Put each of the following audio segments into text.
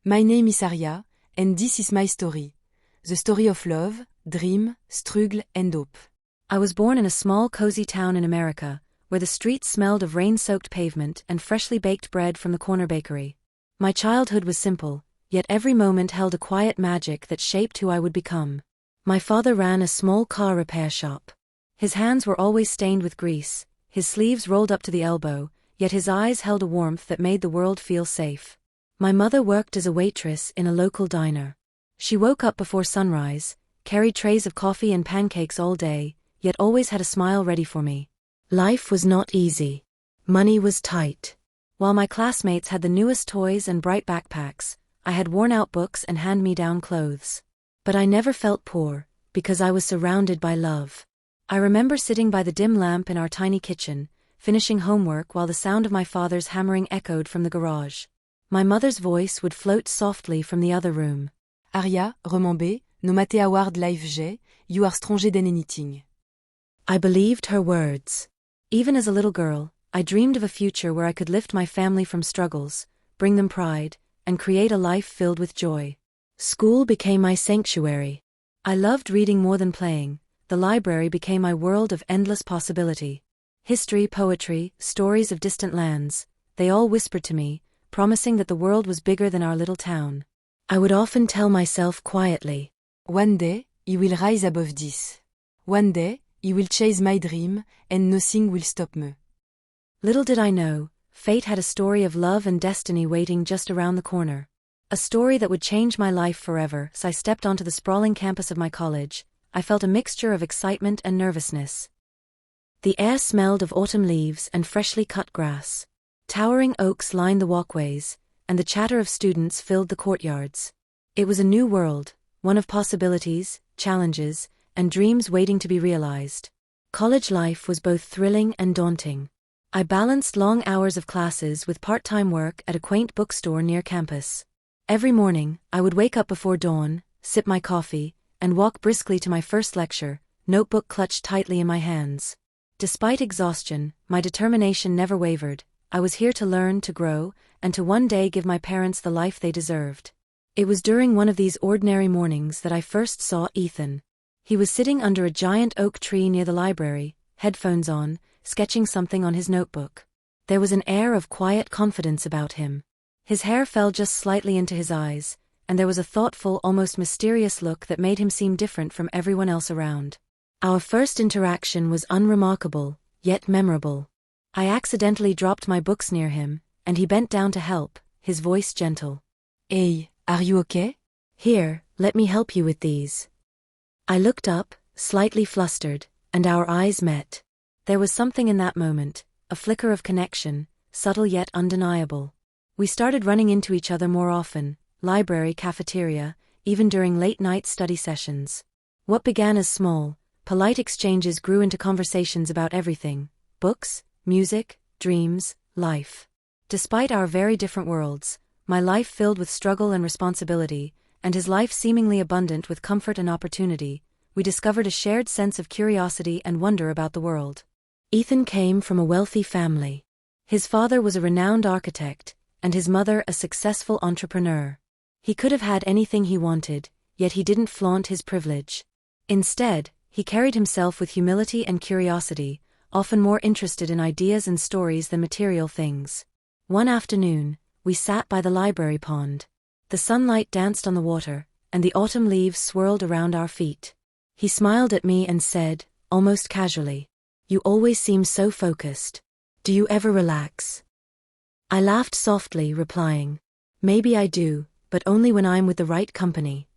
My name is Aria, and this is my story. The story of love, dream, struggle and hope. I was born in a small cozy town in America, where the streets smelled of rain-soaked pavement and freshly baked bread from the corner bakery. My childhood was simple, yet every moment held a quiet magic that shaped who I would become. My father ran a small car repair shop. His hands were always stained with grease, his sleeves rolled up to the elbow, yet his eyes held a warmth that made the world feel safe. My mother worked as a waitress in a local diner. She woke up before sunrise, carried trays of coffee and pancakes all day, yet always had a smile ready for me. Life was not easy. Money was tight. While my classmates had the newest toys and bright backpacks, I had worn-out books and hand-me-down clothes. But I never felt poor, because I was surrounded by love. I remember sitting by the dim lamp in our tiny kitchen, finishing homework while the sound of my father's hammering echoed from the garage. My mother's voice would float softly from the other room. Aria, remember, no matter how hard life is, you are stronger than anything. I believed her words. Even as a little girl, I dreamed of a future where I could lift my family from struggles, bring them pride, and create a life filled with joy. School became my sanctuary. I loved reading more than playing. The library became my world of endless possibility. History, poetry, stories of distant lands, they all whispered to me, promising that the world was bigger than our little town. I would often tell myself quietly, "One day, you will rise above this. One day, you will chase my dream, and nothing will stop me." Little did I know, fate had a story of love and destiny waiting just around the corner. A story that would change my life forever. As I stepped onto the sprawling campus of my college, I felt a mixture of excitement and nervousness. The air smelled of autumn leaves and freshly cut grass. Towering oaks lined the walkways, and the chatter of students filled the courtyards. It was a new world, one of possibilities, challenges, and dreams waiting to be realized. College life was both thrilling and daunting. I balanced long hours of classes with part-time work at a quaint bookstore near campus. Every morning, I would wake up before dawn, sip my coffee, and walk briskly to my first lecture, notebook clutched tightly in my hands. Despite exhaustion, my determination never wavered. I was here to learn, to grow, and to one day give my parents the life they deserved. It was during one of these ordinary mornings that I first saw Ethan. He was sitting under a giant oak tree near the library, headphones on, sketching something on his notebook. There was an air of quiet confidence about him. His hair fell just slightly into his eyes, and there was a thoughtful, almost mysterious look that made him seem different from everyone else around. Our first interaction was unremarkable, yet memorable. I accidentally dropped my books near him, and he bent down to help, his voice gentle. "Hey, are you okay?" "Here, let me help you with these." I looked up, slightly flustered, and our eyes met. There was something in that moment, a flicker of connection, subtle yet undeniable. We started running into each other more often, library, cafeteria, even during late-night study sessions. What began as small, polite exchanges grew into conversations about everything: books, music, dreams, life. Despite our very different worlds, my life filled with struggle and responsibility, and his life seemingly abundant with comfort and opportunity, we discovered a shared sense of curiosity and wonder about the world. Ethan came from a wealthy family. His father was a renowned architect, and his mother a successful entrepreneur. He could have had anything he wanted, yet he didn't flaunt his privilege. Instead, he carried himself with humility and curiosity, often more interested in ideas and stories than material things. One afternoon, we sat by the library pond. The sunlight danced on the water, and the autumn leaves swirled around our feet. He smiled at me and said, almost casually, "You always seem so focused. Do you ever relax?" I laughed softly, replying, "Maybe I do, but only when I'm with the right company."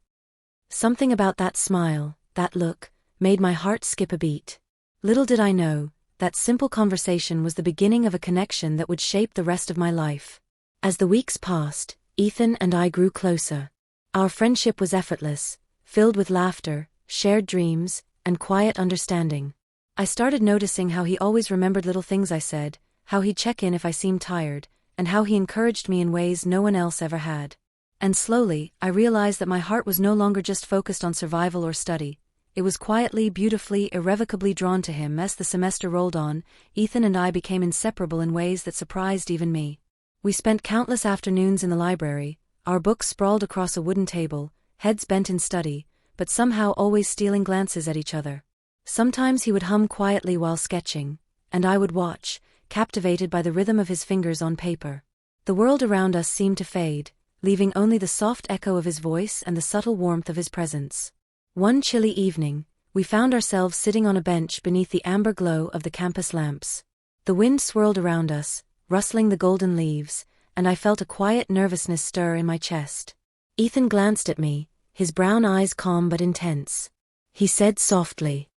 Something about that smile, that look, made my heart skip a beat. Little did I know, that simple conversation was the beginning of a connection that would shape the rest of my life. As the weeks passed, Ethan and I grew closer. Our friendship was effortless, filled with laughter, shared dreams, and quiet understanding. I started noticing how he always remembered little things I said, how he'd check in if I seemed tired, and how he encouraged me in ways no one else ever had. And slowly, I realized that my heart was no longer just focused on survival or study. It was quietly, beautifully, irrevocably drawn to him. As the semester rolled on, Ethan and I became inseparable in ways that surprised even me. We spent countless afternoons in the library, our books sprawled across a wooden table, heads bent in study, but somehow always stealing glances at each other. Sometimes he would hum quietly while sketching, and I would watch, captivated by the rhythm of his fingers on paper. The world around us seemed to fade, leaving only the soft echo of his voice and the subtle warmth of his presence. One chilly evening, we found ourselves sitting on a bench beneath the amber glow of the campus lamps. The wind swirled around us, rustling the golden leaves, and I felt a quiet nervousness stir in my chest. Ethan glanced at me, his brown eyes calm but intense. He said softly,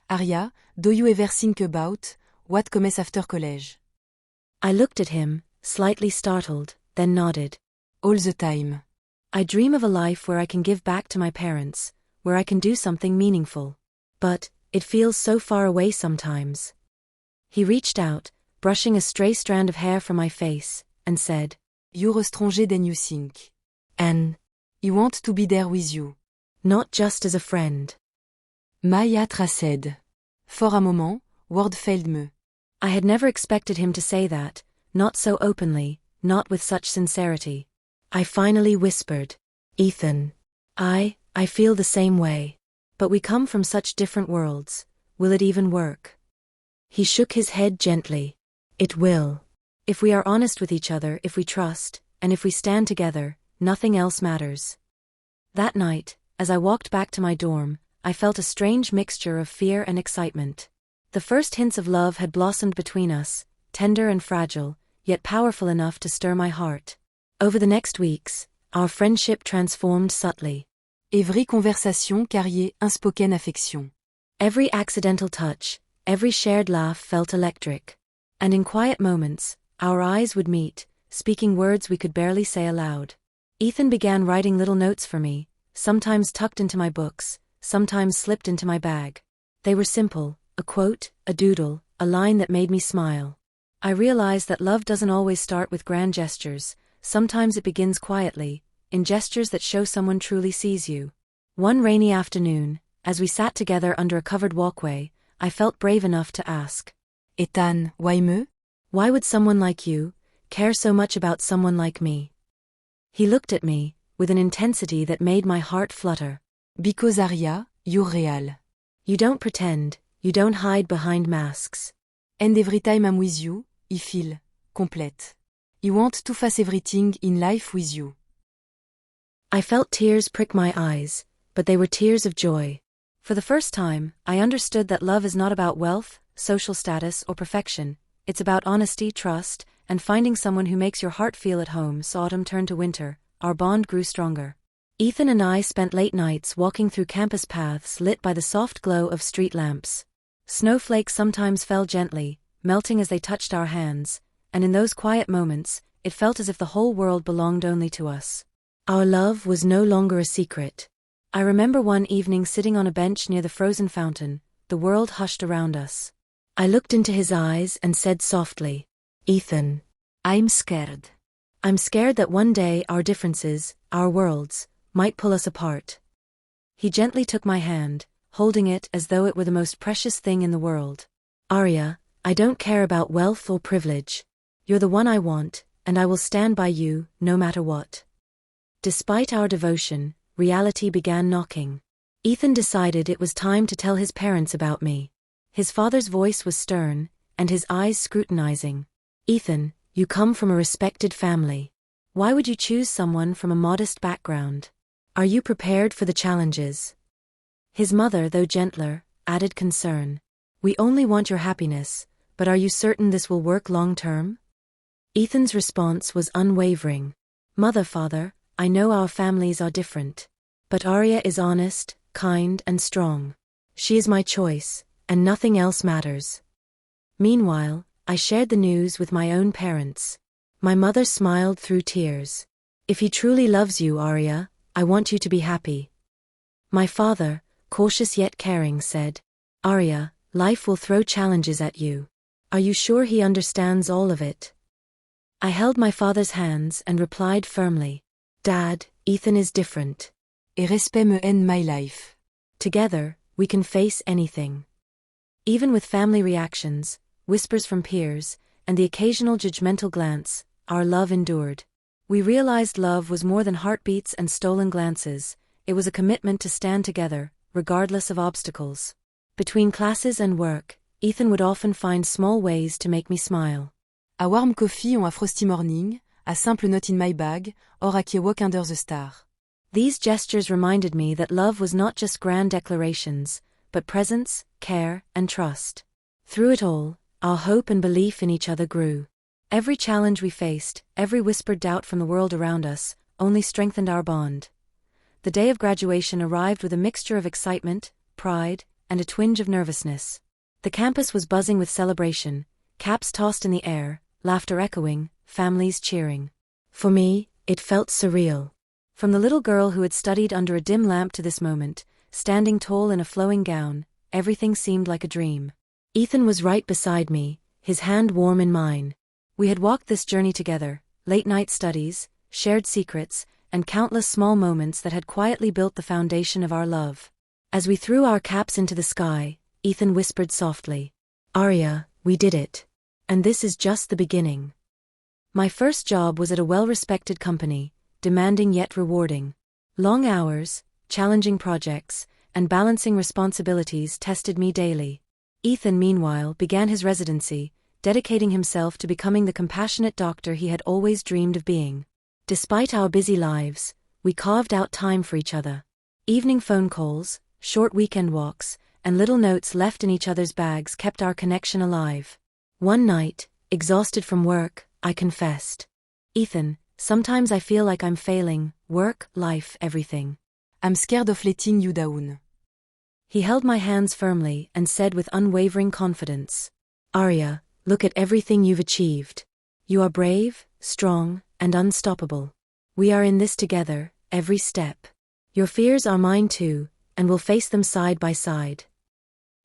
Aria, do you ever think about what comes after college? I looked at him, slightly startled, then nodded. All the time. I dream of a life where I can give back to my parents, where I can do something meaningful. But it feels so far away sometimes. He reached out, brushing a stray strand of hair from my face, and said, You're stranger than you think. And I want to be there with you. not just as a friend. Maya said. For a moment, word failed me. I had never expected him to say that, not so openly, not with such sincerity. I finally whispered, Ethan. I feel the same way. But we come from such different worlds. Will it even work? He shook his head gently. It will. If we are honest with each other, if we trust, and if we stand together, nothing else matters. That night, as I walked back to my dorm, I felt a strange mixture of fear and excitement. The first hints of love had blossomed between us, tender and fragile, yet powerful enough to stir my heart. Over the next weeks, our friendship transformed subtly. Et vraie conversation carriait unspoken affection. Every accidental touch, every shared laugh felt electric. And in quiet moments, our eyes would meet, speaking words we could barely say aloud. Ethan began writing little notes for me, sometimes tucked into my books, sometimes slipped into my bag. They were simple, a quote, a doodle, a line that made me smile. I realized that love doesn't always start with grand gestures, sometimes it begins quietly, in gestures that show someone truly sees you. One rainy afternoon, as we sat together under a covered walkway, I felt brave enough to ask, Ethan, why me? Why would someone like you care so much about someone like me? He looked at me, with an intensity that made my heart flutter. Because Aria, you're real. You don't pretend, you don't hide behind masks. And every time I'm with you, I feel complete. I want to face everything in life with you. I felt tears prick my eyes, but they were tears of joy. For the first time, I understood that love is not about wealth, social status, or perfection. It's about honesty, trust, and finding someone who makes your heart feel at home. So autumn turned to winter, our bond grew stronger. Ethan and I spent late nights walking through campus paths lit by the soft glow of street lamps. Snowflakes sometimes fell gently, melting as they touched our hands, and in those quiet moments, it felt as if the whole world belonged only to us. Our love was no longer a secret. I remember one evening sitting on a bench near the frozen fountain, the world hushed around us. I looked into his eyes and said softly, Ethan, I'm scared. I'm scared that one day our differences, our worlds, might pull us apart. He gently took my hand, holding it as though it were the most precious thing in the world. Aria, I don't care about wealth or privilege. You're the one I want, and I will stand by you, no matter what. Despite our devotion, reality began knocking. Ethan decided it was time to tell his parents about me. His father's voice was stern, and his eyes scrutinizing. Ethan, you come from a respected family. Why would you choose someone from a modest background? Are you prepared for the challenges? His mother, though gentler, added concern. We only want your happiness, but are you certain this will work long term? Ethan's response was unwavering. Father, I know our families are different. But Aria is honest, kind, and strong. She is my choice, and nothing else matters. Meanwhile, I shared the news with my own parents. My mother smiled through tears. If he truly loves you, Aria, I want you to be happy. My father, cautious yet caring, said, Aria, life will throw challenges at you. Are you sure he understands all of it? I held my father's hands and replied firmly, Dad, Ethan is different. Et respect me end my life. Together, we can face anything. Even with family reactions, whispers from peers, and the occasional judgmental glance, our love endured. We realized love was more than heartbeats and stolen glances, it was a commitment to stand together, regardless of obstacles. Between classes and work, Ethan would often find small ways to make me smile. A warm coffee or a frosty morning, a simple note in my bag, or a key walk under the star. These gestures reminded me that love was not just grand declarations, but presence, care, and trust. Through it all, our hope and belief in each other grew. Every challenge we faced, every whispered doubt from the world around us, only strengthened our bond. The day of graduation arrived with a mixture of excitement, pride, and a twinge of nervousness. The campus was buzzing with celebration, caps tossed in the air, laughter echoing, families cheering. For me, it felt surreal. From the little girl who had studied under a dim lamp to this moment, standing tall in a flowing gown, everything seemed like a dream. Ethan was right beside me, his hand warm in mine. We had walked this journey together, late-night studies, shared secrets, and countless small moments that had quietly built the foundation of our love. As we threw our caps into the sky, Ethan whispered softly, "Aria, we did it. And this is just the beginning." My first job was at a well-respected company, demanding yet rewarding. Long hours, challenging projects, and balancing responsibilities tested me daily. Ethan, meanwhile, began his residency, dedicating himself to becoming the compassionate doctor he had always dreamed of being. Despite our busy lives, we carved out time for each other. Evening phone calls, short weekend walks, and little notes left in each other's bags kept our connection alive. One night, exhausted from work, I confessed, "Ethan, sometimes I feel like I'm failing, work, life, everything. I'm scared of letting you down." He held my hands firmly and said with unwavering confidence, "Aria, look at everything you've achieved. You are brave, strong, and unstoppable. We are in this together, every step. Your fears are mine too, and we'll face them side by side."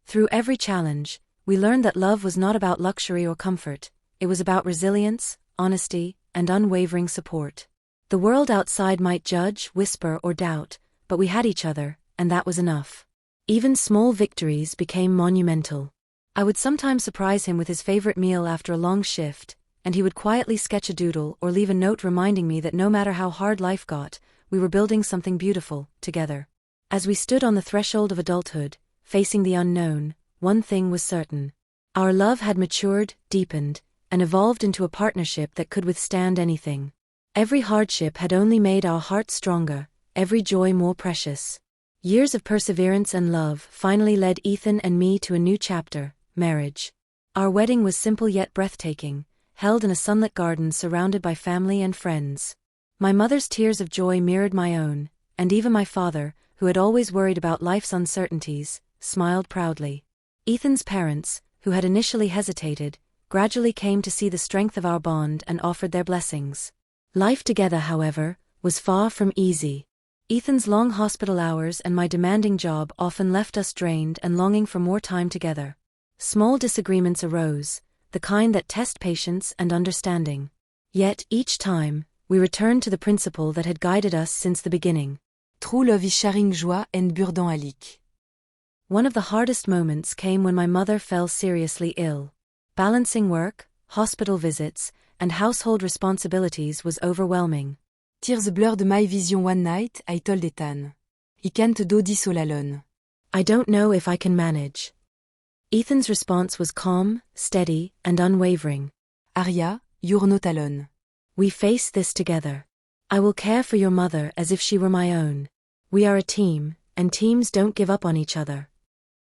Through every challenge, we learned that love was not about luxury or comfort, it was about resilience, honesty, and unwavering support. The world outside might judge, whisper, or doubt, but we had each other, and that was enough. Even small victories became monumental. I would sometimes surprise him with his favorite meal after a long shift, and he would quietly sketch a doodle or leave a note reminding me that no matter how hard life got, we were building something beautiful, together. As we stood on the threshold of adulthood, facing the unknown, one thing was certain. Our love had matured, deepened, and evolved into a partnership that could withstand anything. Every hardship had only made our hearts stronger, every joy more precious. Years of perseverance and love finally led Ethan and me to a new chapter, marriage. Our wedding was simple yet breathtaking, held in a sunlit garden surrounded by family and friends. My mother's tears of joy mirrored my own, and even my father, who had always worried about life's uncertainties, smiled proudly. Ethan's parents, who had initially hesitated, gradually came to see the strength of our bond and offered their blessings. Life together, however, was far from easy. Ethan's long hospital hours and my demanding job often left us drained and longing for more time together. Small disagreements arose, the kind that test patience and understanding. Yet, each time, we returned to the principle that had guided us since the beginning. True love is sharing joie and burden alike. One of the hardest moments came when my mother fell seriously ill. Balancing work, hospital visits, and household responsibilities was overwhelming. Tears blurred my vision one night, I told Ethan. I can't do this all alone. I don't know if I can manage. Ethan's response was calm, steady, and unwavering. Aria, you're not alone. We face this together. I will care for your mother as if she were my own. We are a team, and teams don't give up on each other.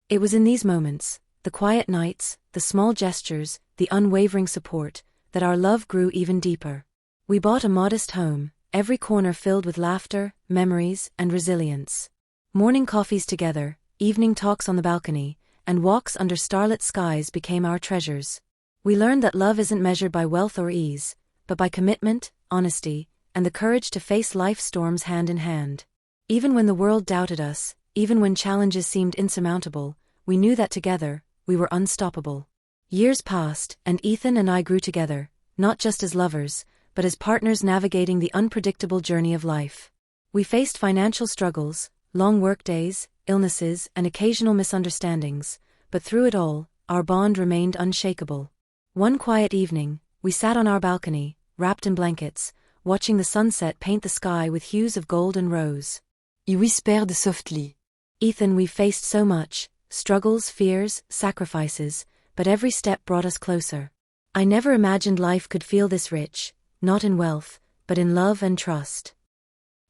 It was in these moments, the quiet nights, the small gestures, the unwavering support, that our love grew even deeper. We bought a modest home, every corner filled with laughter, memories, and resilience. Morning coffees together, evening talks on the balcony, and walks under starlit skies became our treasures. We learned that love isn't measured by wealth or ease, but by commitment, honesty, and the courage to face life's storms hand in hand. Even when the world doubted us, even when challenges seemed insurmountable, we knew that together, we were unstoppable. Years passed, and Ethan and I grew together, not just as lovers, but as partners navigating the unpredictable journey of life. We faced financial struggles, long workdays, illnesses, and occasional misunderstandings, but through it all, our bond remained unshakable. One quiet evening, we sat on our balcony, wrapped in blankets, watching the sunset paint the sky with hues of gold and rose. He whispered softly. Ethan, we've faced so much, struggles, fears, sacrifices, but every step brought us closer. I never imagined life could feel this rich, not in wealth, but in love and trust.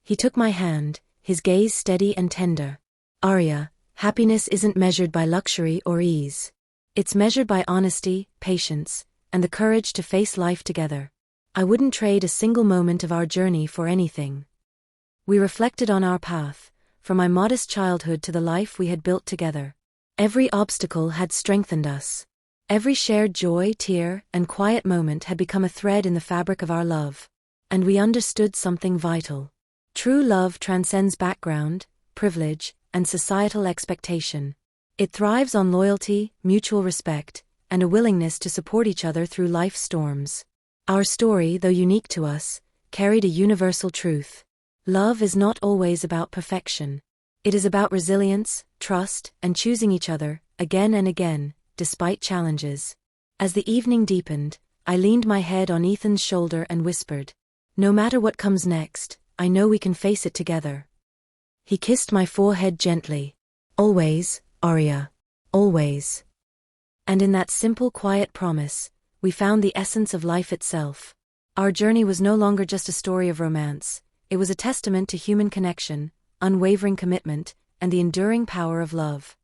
He took my hand, his gaze steady and tender. Aria, happiness isn't measured by luxury or ease. It's measured by honesty, patience, and the courage to face life together. I wouldn't trade a single moment of our journey for anything. We reflected on our path, from my modest childhood to the life we had built together. Every obstacle had strengthened us. Every shared joy, tear, and quiet moment had become a thread in the fabric of our love. And we understood something vital. True love transcends background, privilege, and societal expectation. It thrives on loyalty, mutual respect, and a willingness to support each other through life's storms. Our story, though unique to us, carried a universal truth. Love is not always about perfection. It is about resilience, trust, and choosing each other, again and again, despite challenges. As the evening deepened, I leaned my head on Ethan's shoulder and whispered, "No matter what comes next, I know we can face it together." He kissed my forehead gently. "Always, Aria. Always." And in that simple, quiet promise, we found the essence of life itself. Our journey was no longer just a story of romance. It was a testament to human connection, unwavering commitment, and the enduring power of love.